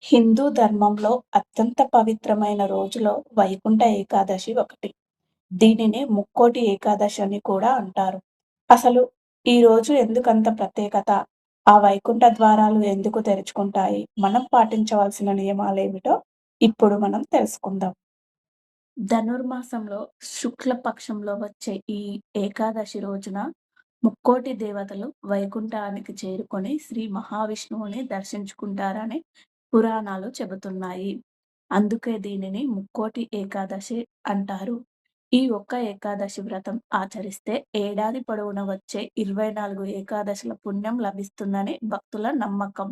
హిందూ ధర్మంలో అత్యంత పవిత్రమైన రోజులో వైకుంఠ ఏకాదశి ఒకటి. దీనిని ముక్కోటి ఏకాదశి అని కూడా అంటారు. అసలు ఈ రోజు ఎందుకంత ప్రత్యేకత? ఆ వైకుంఠ ద్వారాలు ఎందుకు తెరుచుకుంటాయి? మనం పాటించవలసిన నియమాలేమిటో ఇప్పుడు మనం తెలుసుకుందాం. ధనుర్మాసంలో శుక్ల పక్షంలో వచ్చే ఈ ఏకాదశి రోజున ముక్కోటి దేవతలు వైకుంఠానికి చేరుకొని శ్రీ మహావిష్ణువుని దర్శించుకుంటారని పురాణాలు చెబుతున్నాయి. అందుకే దీనిని ముక్కోటి ఏకాదశి అంటారు. ఈ ఒక్క ఏకాదశి వ్రతం ఆచరిస్తే ఏడాది పొడవునా వచ్చే 24 ఏకాదశుల పుణ్యం లభిస్తుందని భక్తుల నమ్మకం.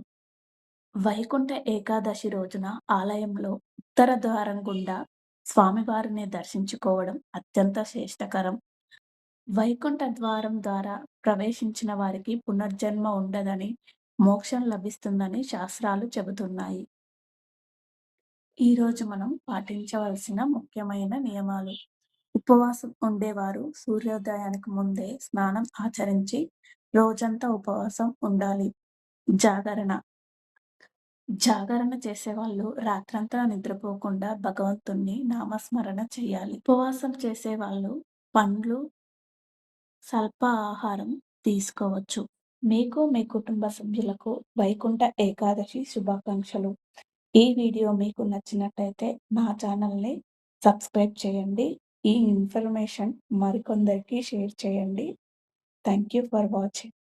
వైకుంఠ ఏకాదశి రోజున ఆలయంలో ఉత్తర ద్వారం గుండా స్వామివారిని దర్శించుకోవడం అత్యంత శ్రేష్టకరం. వైకుంఠ ద్వారం ద్వారా ప్రవేశించిన వారికి పునర్జన్మ ఉండదని, మోక్షం లభిస్తుందని శాస్త్రాలు చెబుతున్నాయి. ఈరోజు మనం పాటించవలసిన ముఖ్యమైన నియమాలు. ఉపవాసం ఉండేవారు సూర్యోదయానికి ముందే స్నానం ఆచరించి రోజంతా ఉపవాసం ఉండాలి. జాగరణ జాగరణ చేసేవాళ్ళు రాత్రంతా నిద్రపోకుండా భగవంతుణ్ణి నామస్మరణ చేయాలి. ఉపవాసం చేసేవాళ్ళు పండ్లు, స్వల్ప ఆహారం తీసుకోవచ్చు. మీకు, మీ కుటుంబ సభ్యులకు వైకుంఠ ఏకాదశి శుభాకాంక్షలు. ఈ వీడియో మీకు నచ్చినట్టయితే నా ఛానల్‌ని సబ్స్క్రైబ్ చేయండి. ఈ ఇన్ఫర్మేషన్ మరికొందరికి షేర్ చేయండి. Thank you for watching.